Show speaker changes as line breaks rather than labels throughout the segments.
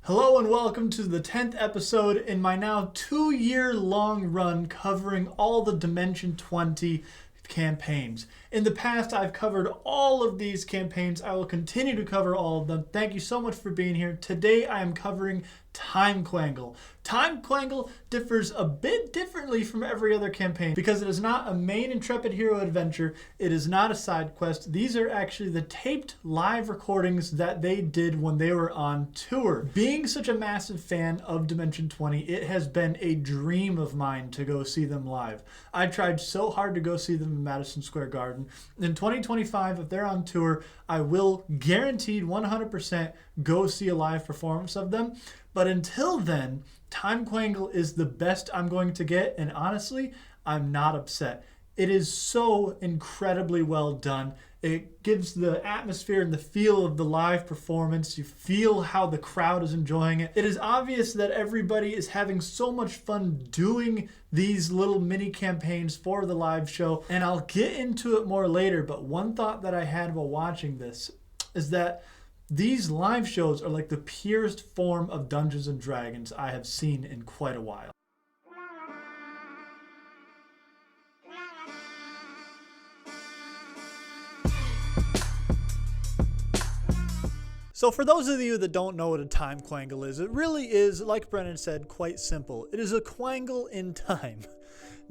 Hello and welcome to the 10th episode in my now 2-year-long run covering all the Dimension 20 campaigns. In the past, I've covered all of these campaigns. I will continue to cover all of them. Thank you so much for being here. Today, I am covering Time Quangle. Time Quangle differs a bit differently from every other campaign because it is not a main Intrepid Hero adventure. It is not a side quest. These are actually the taped live recordings that they did when they were on tour. Being such a massive fan of Dimension 20, it has been a dream of mine to go see them live. I tried so hard to go see them in Madison Square Garden. In 2025, if they're on tour, I will guaranteed 100% go see a live performance of them. But until then, Time Quangle is the best I'm going to get, and honestly, I'm not upset. It is so incredibly well done. It gives the atmosphere and the feel of the live performance. You feel how the crowd is enjoying it. It is obvious that everybody is having so much fun doing these little mini campaigns for the live show, and I'll get into it more later, but one thought that I had while watching this is that these live shows are like the purest form of Dungeons and Dragons I have seen in quite a while. So for those of you that don't know what a time quangle is, it really is, like Brennan said, quite simple. It is a quangle in time.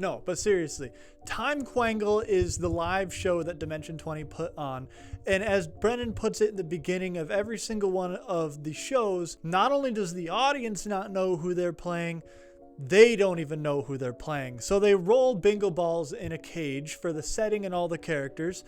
No, but seriously, Time Quangle is the live show that Dimension 20 put on. And as Brennan puts it in the beginning of every single one of the shows, not only does the audience not know who they're playing, they don't even know who they're playing. So they roll bingo balls in a cage for the setting and all the characters.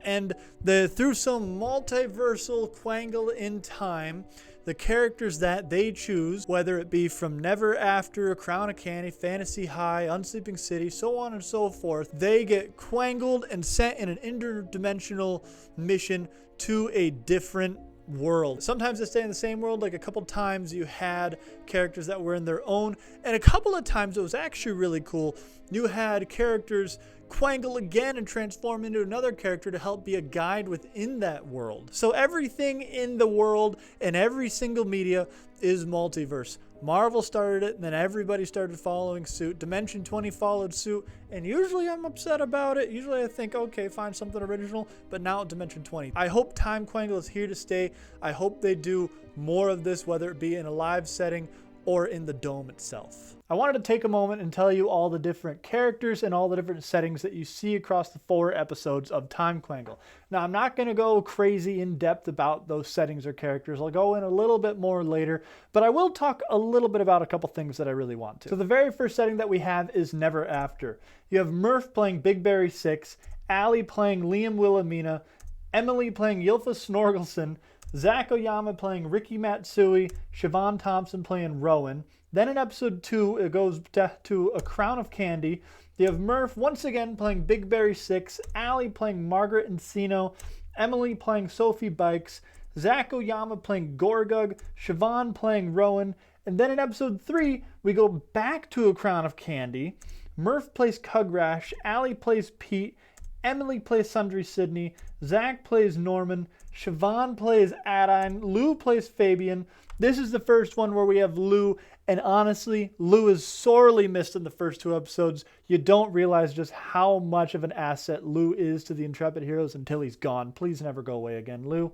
And through some multiversal quangle in time, the characters that they choose, whether it be from Never After, A Crown of Candy, Fantasy High, Unsleeping City, so on and so forth, they get quangled and sent in an interdimensional mission to a different world. Sometimes they stay in the same world. Like a couple times you had characters that were in their own, and a couple of times it was actually really cool. You had characters quangle again and transform into another character to help be a guide within that world. So everything in the world and every single media is multiverse. Marvel started it, and then everybody started following suit. Dimension 20 followed suit, and usually I'm upset about it. Usually I think, okay, find something original, but now Dimension 20. I hope Time Quangle is here to stay. I hope they do more of this, whether it be in a live setting or in the dome itself. I wanted to take a moment and tell you all the different characters and all the different settings that you see across the 4 episodes of Time Quangle. Now, I'm not going to go crazy in depth about those settings or characters. I'll go in a little bit more later, but I will talk a little bit about a couple things that I really want to. So the very first setting that we have is Never After. You have Murph playing Big Berry 6, Allie playing Liam Wilhelmina, Emily playing Yilfa Snorgelson, Zach Oyama playing Ricky Matsui, Siobhan Thompson playing Rowan. Then in episode 2, it goes to A Crown of Candy. You have Murph once again playing Big Berry 6, Allie playing Margaret Encino, Emily playing Sophie Bikes, Zach Oyama playing Gorgug, Siobhan playing Rowan. And then in episode 3, we go back to A Crown of Candy. Murph plays Cugrash, Allie plays Pete, Emily plays Sundry Sydney, Zach plays Norman, Siobhan plays Adine, Lou plays Fabian. This is the first one where we have Lou, and honestly, Lou is sorely missed in the first 2 episodes. You don't realize just how much of an asset Lou is to the Intrepid Heroes until he's gone. Please never go away again, Lou.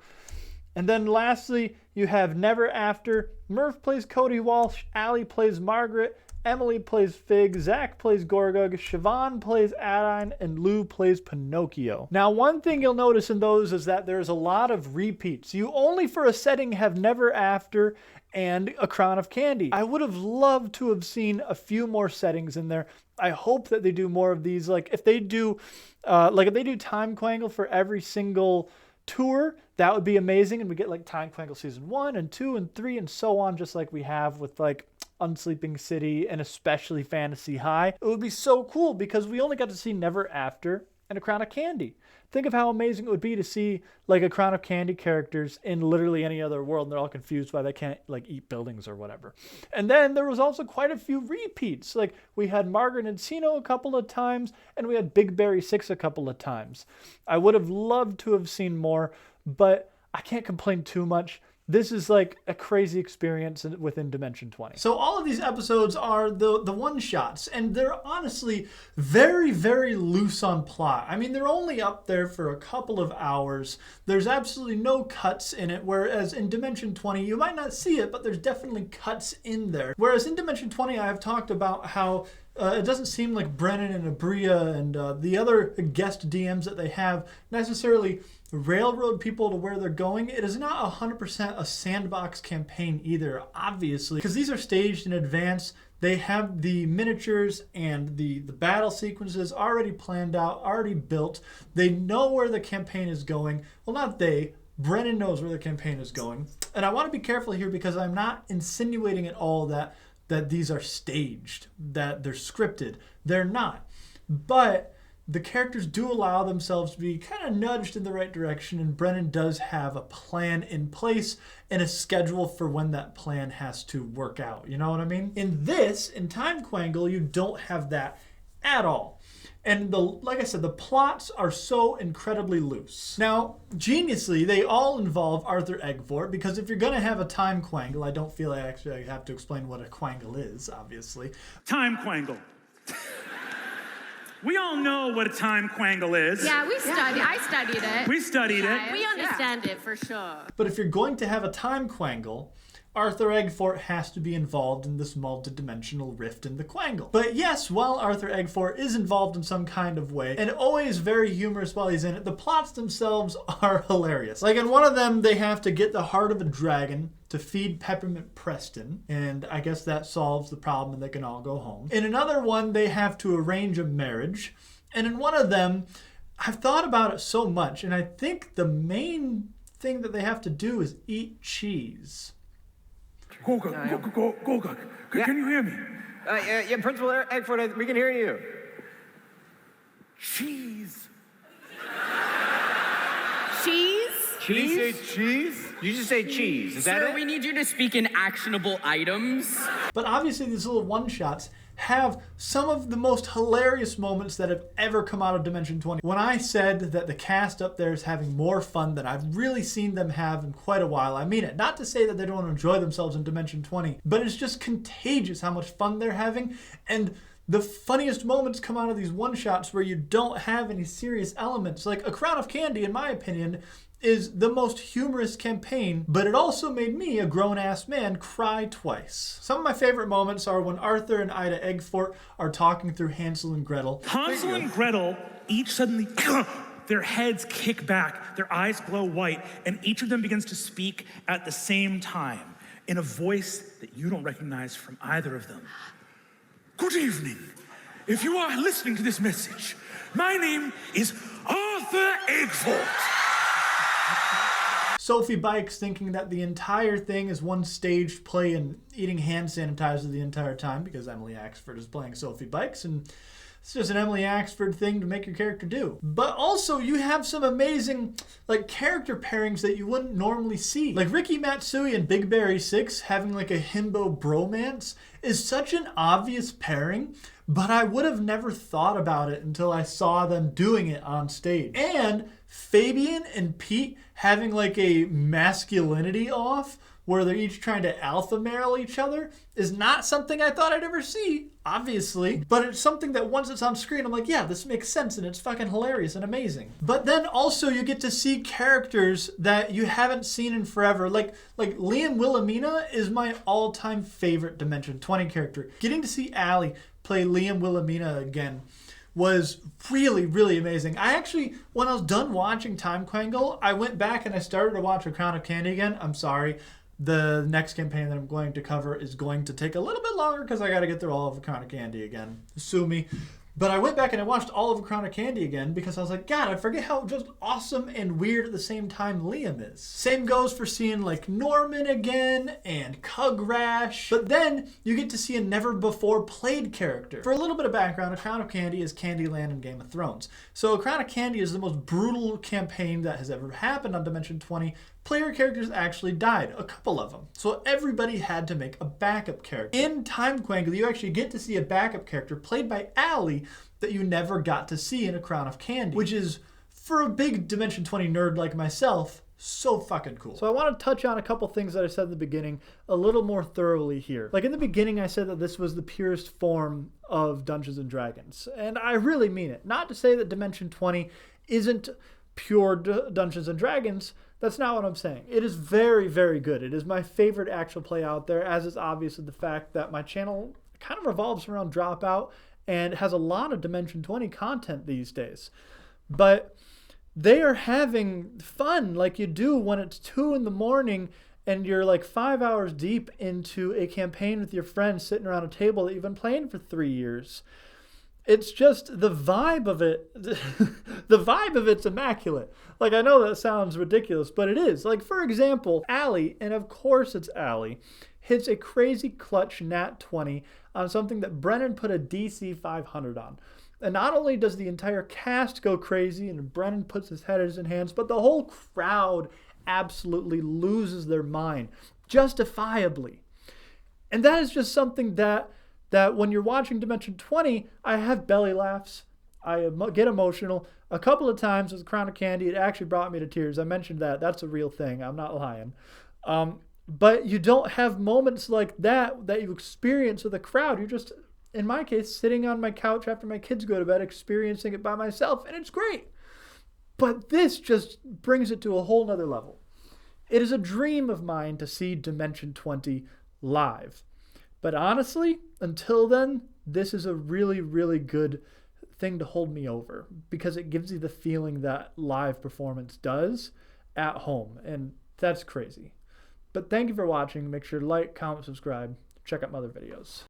And then lastly, you have Never After. Murph plays Cody Walsh, Allie plays Margaret, Emily plays Fig, Zach plays Gorgug, Siobhan plays Adine, and Lou plays Pinocchio. Now, one thing you'll notice in those is that there's a lot of repeats. You only for a setting have Never After and A Crown of Candy. I would have loved to have seen a few more settings in there. I hope that they do more of these. Like if they do Time Quangle for every single tour, that would be amazing. And we get like Time Quangle season 1 and 2 and 3 and so on, just like we have with like Unsleeping City and especially Fantasy High. It would be so cool because we only got to see Never After and A Crown of Candy. Think of how amazing it would be to see like A Crown of Candy characters in literally any other world, and they're all confused why they can't like eat buildings or whatever. And then there was also quite a few repeats. Like we had Margaret Encino a couple of times, and we had Big Berry 6 a couple of times. I would have loved to have seen more, but I can't complain too much. this is like a crazy experience within Dimension 20. So all of these episodes are the one-shots, and they're honestly very, very loose on plot. I mean, they're only up there for a couple of hours. There's absolutely no cuts in it, whereas in Dimension 20, you might not see it, but there's definitely cuts in there. Whereas in Dimension 20, I have talked about how it doesn't seem like Brennan and Abria and the other guest DMs that they have necessarily railroad people to where they're going. It is not 100% a sandbox campaign either, obviously, because these are staged in advance. They have the miniatures and the battle sequences already planned out, already built. They know where the campaign is going. Well, not they. Brennan knows where the campaign is going. And I want to be careful here because I'm not insinuating at all that these are staged, that they're scripted. They're not. But the characters do allow themselves to be kind of nudged in the right direction, and Brennan does have a plan in place and a schedule for when that plan has to work out. You know what I mean? In Time Quangle, you don't have that at all. And like I said, the plots are so incredibly loose. Now, geniusly, they all involve Arthur Eggfort, because if you're going to have a time quangle, I don't feel I actually have to explain what a quangle is, obviously.
Time quangle. We all know what a time quangle is.
Yeah, I studied it.
We studied it.
We understand it for sure.
But if you're going to have a time quangle, Arthur Eggfort has to be involved in this multi-dimensional rift in the Quangle. But yes, while Arthur Eggfort is involved in some kind of way, and always very humorous while he's in it, the plots themselves are hilarious. Like in one of them, they have to get the heart of a dragon to feed Peppermint Preston, and I guess that solves the problem and they can all go home. In another one, they have to arrange a marriage, and in one of them, I've thought about it so much, and I think the main thing that they have to do is eat cheese.
Can you hear me?
Yeah, Principal Eggfort, we can hear you.
Cheese.
Cheese?
Did you say cheese? You just say cheese. Is that
Sir,
it?
we need you to speak in actionable items.
But obviously these little one-shots have some of the most hilarious moments that have ever come out of Dimension 20. When I said that the cast up there is having more fun than I've really seen them have in quite a while, I mean it. Not to say that they don't enjoy themselves in Dimension 20, but it's just contagious how much fun they're having. And the funniest moments come out of these one-shots where you don't have any serious elements. Like A Crown of Candy, in my opinion, is the most humorous campaign, but it also made me, a grown-ass man, cry twice. Some of my favorite moments are when Arthur and Ida Eggfort are talking through Hansel and Gretel.
Hansel and Gretel each suddenly, their heads kick back, their eyes glow white, and each of them begins to speak at the same time in a voice that you don't recognize from either of them. Good evening. If you are listening to this message, my name is Arthur Eggfort.
Sophie Bikes thinking that the entire thing is one staged play and eating hand sanitizer the entire time because Emily Axford is playing Sophie Bikes, and it's just an Emily Axford thing to make your character do. But also you have some amazing character pairings that you wouldn't normally see. Like Ricky Matsui and Big Berry 6 having like a himbo bromance is such an obvious pairing, but I would have never thought about it until I saw them doing it on stage. And Fabian and Pete having like a masculinity off where they're each trying to alpha male each other is not something I thought I'd ever see, obviously, but it's something that once it's on screen, I'm like, yeah, this makes sense and it's fucking hilarious and amazing. But then also you get to see characters that you haven't seen in forever. Like Liam Wilhelmina is my all-time favorite Dimension 20 character. Getting to see Allie play Liam Wilhelmina again was really, really amazing. I actually, when I was done watching Time Quangle, I went back and I started to watch A Crown of Candy again. I'm sorry. The next campaign that I'm going to cover is going to take a little bit longer because I got to get through all of A Crown of Candy again. Sue me. But I went back and I watched all of A Crown of Candy again because I was like, God, I forget how just awesome and weird at the same time Liam is. Same goes for seeing like Norman again and Cugrash. But then you get to see a never before played character. For a little bit of background, A Crown of Candy is Candyland in Game of Thrones. So A Crown of Candy is the most brutal campaign that has ever happened on Dimension 20. Player characters actually died, a couple of them. So everybody had to make a backup character. In Time Quangle, you actually get to see a backup character played by Allie that you never got to see in A Crown of Candy, which is, for a big Dimension 20 nerd like myself, So fucking cool. So I want to touch on a couple things that I said in the beginning a little more thoroughly here. Like in the beginning, I said that this was the purest form of Dungeons and Dragons. And I really mean it. Not to say that Dimension 20 isn't pure Dungeons and Dragons. That's not what I'm saying. It is very, very good. It is my favorite actual play out there, as is obviously the fact that my channel kind of revolves around Dropout and has a lot of Dimension 20 content these days. But they are having fun like you do when it's 2 a.m. and you're like 5 hours deep into a campaign with your friends sitting around a table that you've been playing for 3 years. It's just the vibe of it. The vibe of it's immaculate. Like, I know that sounds ridiculous, but it is. Like, for example, Allie, and of course it's Allie, hits a crazy clutch nat 20 on something that Brennan put a DC 500 on. And not only does the entire cast go crazy and Brennan puts his head in his hands, but the whole crowd absolutely loses their mind, justifiably. And that is just something that when you're watching Dimension 20, I have belly laughs. I get emotional. A couple of times with Crown of Candy, it actually brought me to tears. I mentioned that. That's a real thing. I'm not lying. But you don't have moments like that you experience with a crowd. You're just, in my case, sitting on my couch after my kids go to bed, experiencing it by myself, and it's great. But this just brings it to a whole nother level. It is a dream of mine to see Dimension 20 live. But honestly, until then, this is a really, really good thing to hold me over because it gives you the feeling that live performance does at home. And that's crazy. But thank you for watching. Make sure to like, comment, subscribe. Check out my other videos.